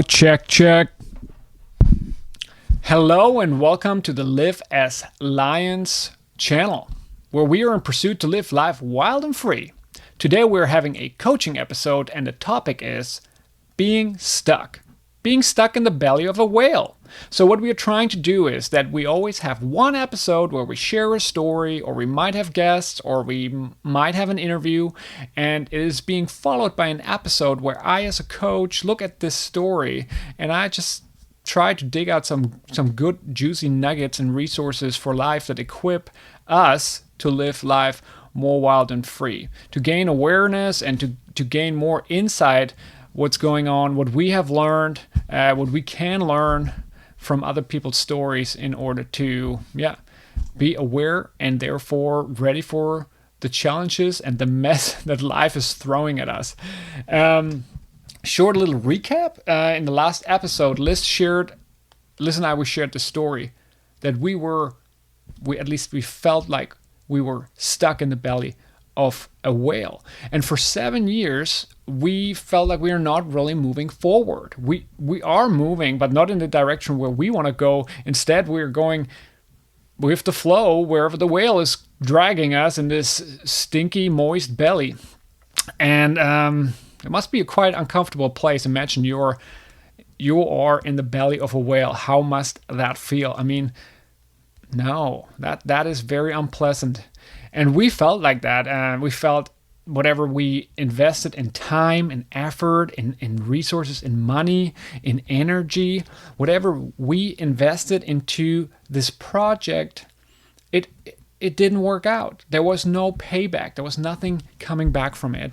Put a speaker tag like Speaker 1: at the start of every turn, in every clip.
Speaker 1: Check, check. Hello and welcome to the Live as Lions channel, where we are in pursuit to live life wild and free. Today we're having a coaching episode and the topic is being stuck. Being stuck in the belly of a whale. So what we are trying to do is that we always have one episode where we share a story, or we might have guests, or we might have an interview, and it is being followed by an episode where I as a coach look at this story and I just try to dig out some good juicy nuggets and resources for life that equip us to live life more wild and free, to gain awareness and to gain more insight what's going on, what we have learned, what we can learn from other people's stories in order to be aware and therefore ready for the challenges and the mess that life is throwing at us. Short little recap. In the last episode, Liz and I shared the story that we felt like we were stuck in the belly of a whale. And for 7 years, we felt like we are not really moving forward. We are moving, but not in the direction where we want to go. Instead, we're going with the flow wherever the whale is dragging us in this stinky, moist belly. And it must be a quite uncomfortable place. Imagine you are in the belly of a whale. How must that feel? I mean, no, that is very unpleasant. And we felt like that. We felt whatever we invested in time, in effort, in resources, in money, in energy, whatever we invested into this project, it didn't work out. There was no payback. There was nothing coming back from it.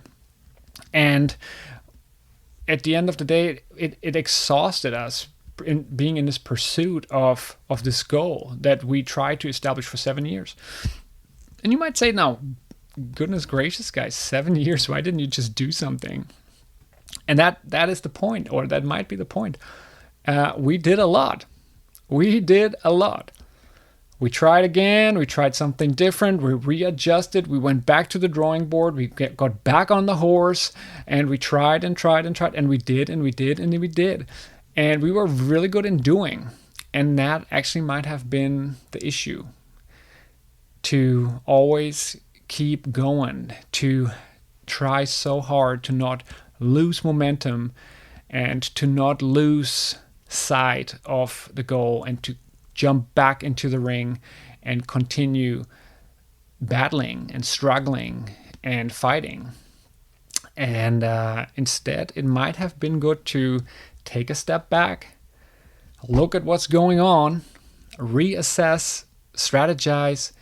Speaker 1: And at the end of the day, it exhausted us in being in this pursuit of this goal that we tried to establish for 7 years. And you might say, now, goodness gracious, guys, 7 years, why didn't you just do something? And that is the point, or that might be the point. We did a lot. We tried again. We tried something different. We readjusted. We went back to the drawing board. We got back on the horse, and we tried and tried and tried. And we did, and we did, and we did. And we were really good in doing. And that actually might have been the issue. To always keep going, to try so hard to not lose momentum and to not lose sight of the goal and to jump back into the ring and continue battling and struggling and fighting. And instead, it might have been good to take a step back, look at what's going on, reassess, strategize,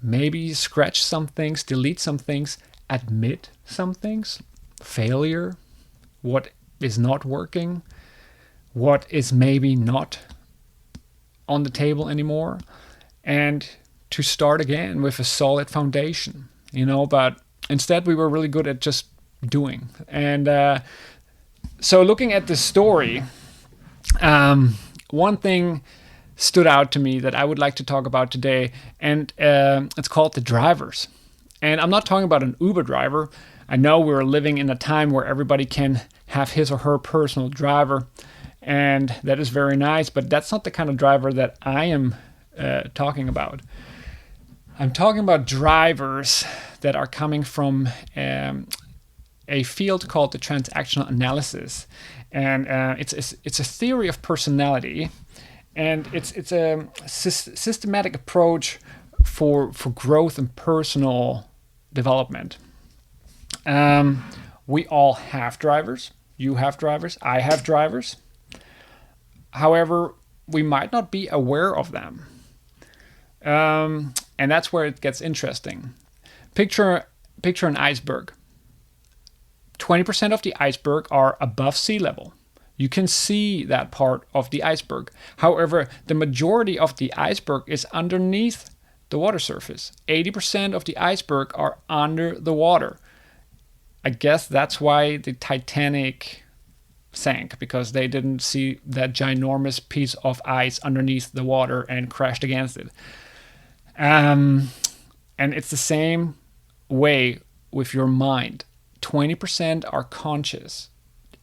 Speaker 1: maybe scratch some things, delete some things, admit some things, failure, what is not working, what is maybe not on the table anymore, and to start again with a solid foundation, but instead we were really good at just doing. And so looking at this story, one thing stood out to me that I would like to talk about today, and it's called the drivers. And I'm not talking about an Uber driver. I know we're living in a time where everybody can have his or her personal driver, and that is very nice, but that's not the kind of driver that I am talking about. I'm talking about drivers that are coming from a field called the transactional analysis, and it's a theory of personality. And it's a systematic approach for growth and personal development. We all have drivers. You have drivers. I have drivers. However, we might not be aware of them. And that's where it gets interesting. Picture an iceberg. 20% of the iceberg are above sea level. You can see that part of the iceberg. However, the majority of the iceberg is underneath the water surface. 80% of the iceberg are under the water. I guess that's why the Titanic sank, because they didn't see that ginormous piece of ice underneath the water and crashed against it. And it's the same way with your mind. 20% are conscious.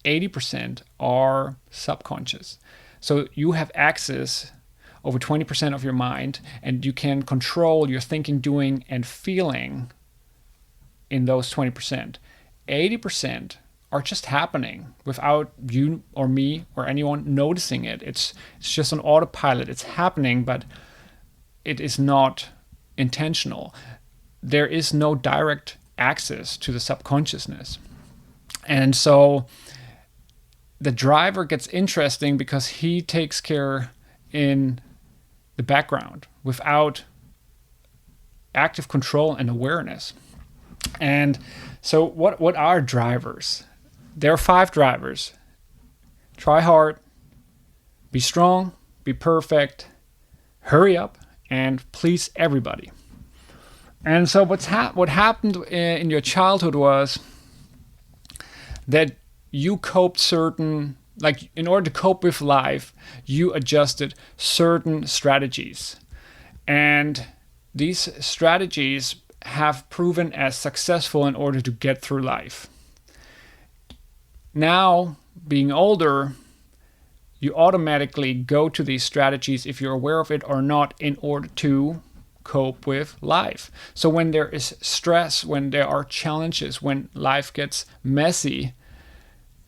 Speaker 1: 80% are subconscious. So you have access over 20% of your mind, and you can control your thinking, doing, and feeling in those 20%. 80% are just happening without you or me or anyone noticing it. It's just on autopilot. It's happening, but it is not intentional. There is no direct access to the subconsciousness. And so the driver gets interesting because he takes care in the background without active control and awareness. And so what are drivers? There are 5 drivers. Try hard, be strong, be perfect, hurry up, and please everybody. And so what happened in your childhood was that you coped in order to cope with life, you adjusted certain strategies. And these strategies have proven as successful in order to get through life. Now, being older, you automatically go to these strategies, if you're aware of it or not, in order to cope with life. So when there is stress, when there are challenges, when life gets messy,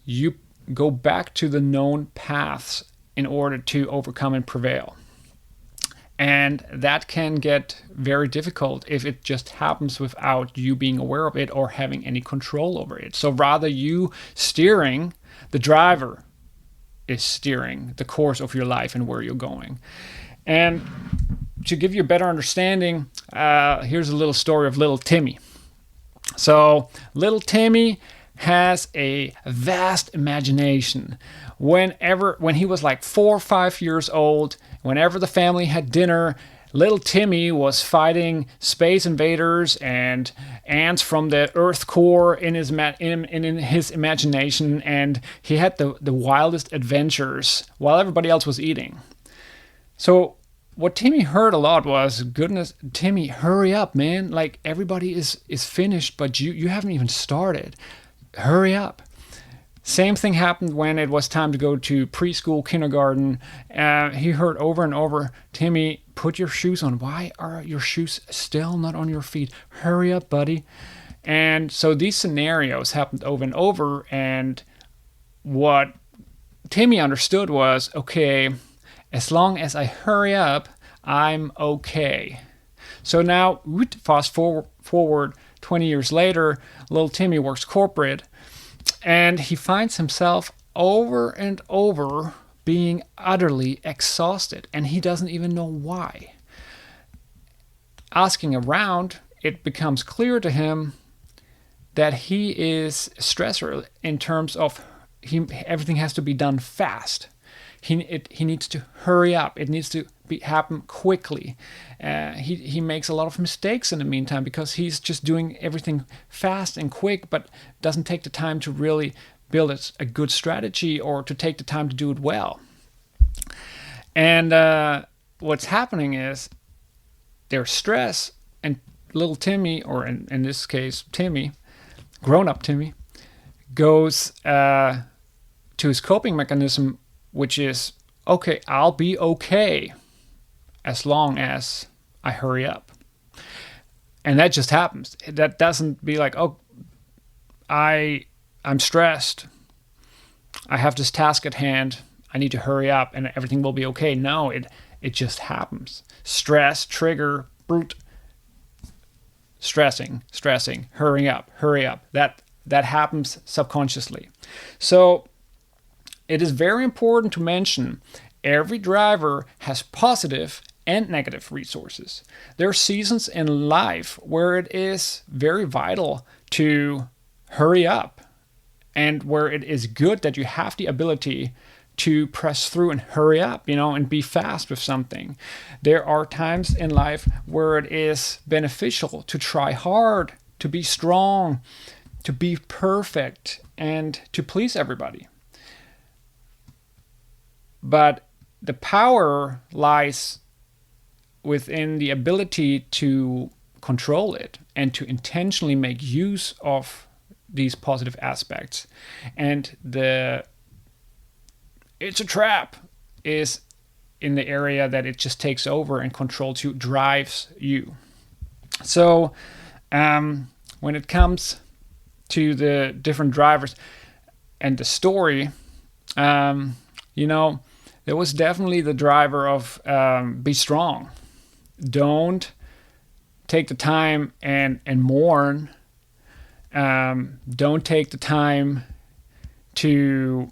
Speaker 1: you go back to the known paths in order to overcome and prevail. And that can get very difficult if it just happens without you being aware of it or having any control over it. So rather you steering, the driver is steering the course of your life and where you're going. And to give you a better understanding, here's a little story of little Timmy. So little Timmy has a vast imagination. When he was like 4 or 5 years old, whenever the family had dinner, little Timmy was fighting space invaders and ants from the Earth core in his imagination, and he had the wildest adventures while everybody else was eating. So what Timmy heard a lot was, goodness, Timmy, hurry up, man. Like, everybody is finished, but you haven't even started. Hurry up. Same thing happened when it was time to go to preschool, kindergarten. He heard over and over, Timmy, put your shoes on. Why are your shoes still not on your feet? Hurry up, buddy. And so these scenarios happened over and over. And what Timmy understood was, okay, as long as I hurry up, I'm okay. So now, fast forward 20 years later, little Timmy works corporate, and he finds himself over and over being utterly exhausted, and he doesn't even know why. Asking around, it becomes clear to him that he is a stressor in terms of everything has to be done fast. He needs to hurry up. It needs to happen quickly. He makes a lot of mistakes in the meantime because he's just doing everything fast and quick, but doesn't take the time to really build a good strategy or to take the time to do it well. And what's happening is there's stress, and little Timmy, or in this case Timmy, grown-up Timmy, goes to his coping mechanism, which is, okay, I'll be okay as long as I hurry up. And that just happens. That doesn't be like, oh, I'm stressed. I have this task at hand. I need to hurry up and everything will be okay. No, it just happens. Stress, trigger, brute, stressing, hurry up. That happens subconsciously. So it is very important to mention every driver has positive and negative resources. There are seasons in life where it is very vital to hurry up and where it is good that you have the ability to press through and hurry up, and be fast with something. There are times in life where it is beneficial to try hard, to be strong, to be perfect, and to please everybody. But the power lies within the ability to control it and to intentionally make use of these positive aspects. And the it's a trap is in the area that it just takes over and controls you, drives you. So when it comes to the different drivers and the story, there was definitely the driver of be strong. Don't take the time and mourn. Don't take the time to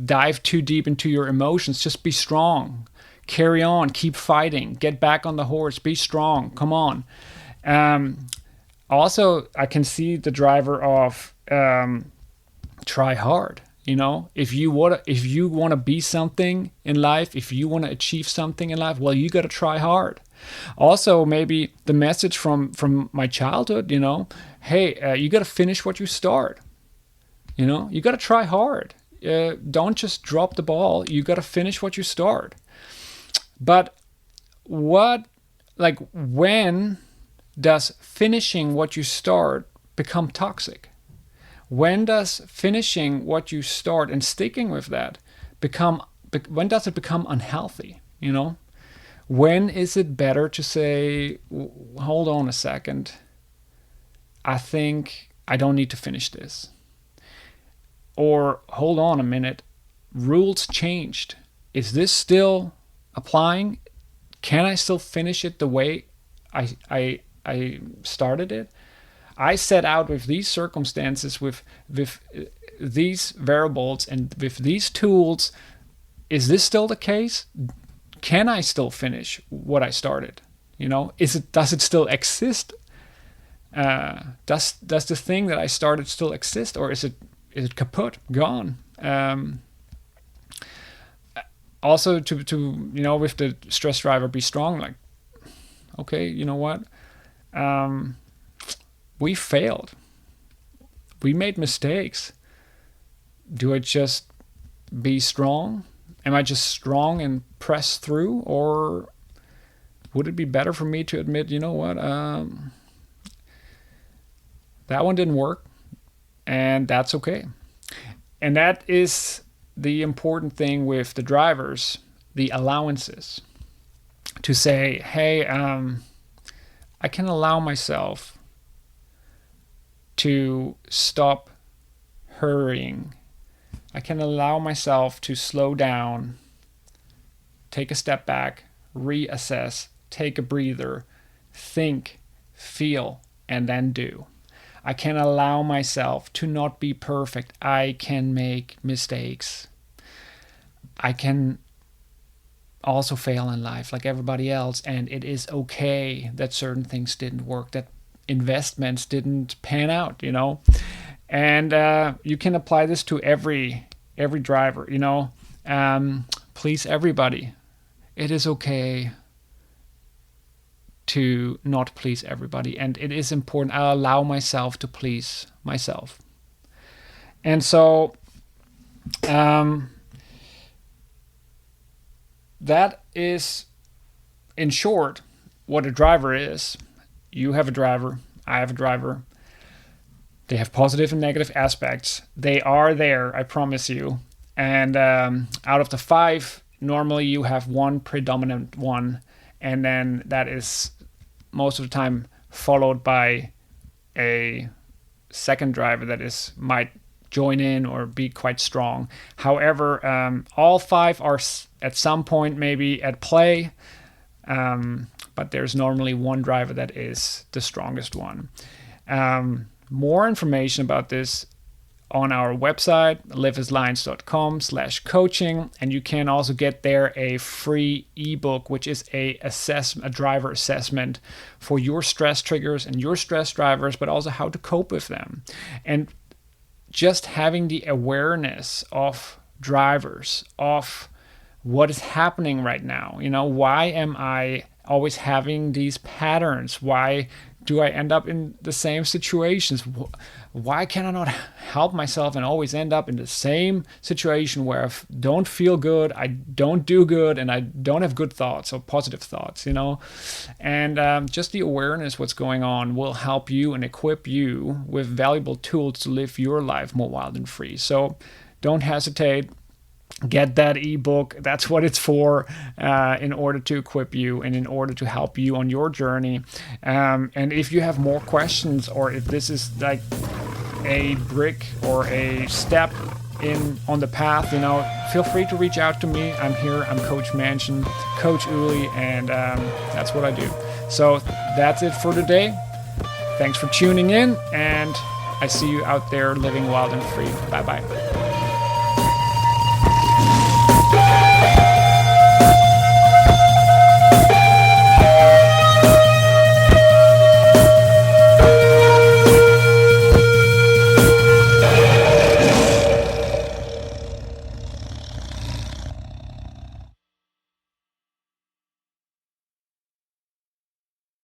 Speaker 1: dive too deep into your emotions. Just be strong. Carry on. Keep fighting. Get back on the horse. Be strong. Come on. Also, I can see the driver of try hard. If you want to be something in life, if you want to achieve something in life, well, you got to try hard. Also, maybe the message from my childhood, hey, you got to finish what you start. You got to try hard. Don't just drop the ball. You got to finish what you start. But when does finishing what you start become toxic? When does finishing what you start and sticking with that when does it become unhealthy? When is it better to say, hold on a second, I think I don't need to finish this? Or hold on a minute, rules changed. Is this still applying? Can I still finish it the way I started it? I set out with these circumstances, with these variables, and with these tools. Is this still the case? Can I still finish what I started? Does it still exist? Does the thing that I started still exist, or is it kaput, gone? Also, to with the stress driver, be strong. Like, okay, you know what? We failed. We made mistakes. Do I just be strong? Am I just strong and press through? Or would it be better for me to admit, you know what, that one didn't work, and that's okay. And that is the important thing with the drivers, the allowances. To say, hey, I can allow myself to stop hurrying. I can allow myself to slow down, take a step back, reassess, take a breather, think, feel, and then do. I can allow myself to not be perfect. I can make mistakes. I can also fail in life like everybody else, and it is okay that certain things didn't work, that investments didn't pan out, and you can apply this to every driver. Please everybody. It is okay to not please everybody, and it is important I allow myself to please myself. And so that is, in short, what a driver is. You have a driver, I have a driver. They have positive and negative aspects. They are there, I promise you. And out of the 5, normally you have one predominant one, and then that is most of the time followed by a second driver that might join in or be quite strong. However, all 5 are at some point maybe at play. But there's normally one driver that is the strongest one. More information about this on our website, liveaslines.com/coaching, and you can also get there a free ebook, which is a driver assessment for your stress triggers and your stress drivers, but also how to cope with them. And just having the awareness of drivers, of what is happening right now. Why am I always having these patterns? Why do I end up in the same situations? why can I not help myself and always end up in the same situation where I don't feel good, I don't do good, and I don't have good thoughts or positive thoughts, And just the awareness what's going on will help you and equip you with valuable tools to live your life more wild and free. So don't hesitate. Get that ebook. That's what it's for, in order to equip you and in order to help you on your journey. And if you have more questions, or if this is like a brick or a step on the path, feel free to reach out to me. I'm here. I'm Coach Mansion, Coach Uli, and that's what I do. So that's it for today. Thanks for tuning in, and I see you out there living wild and free. Bye-bye.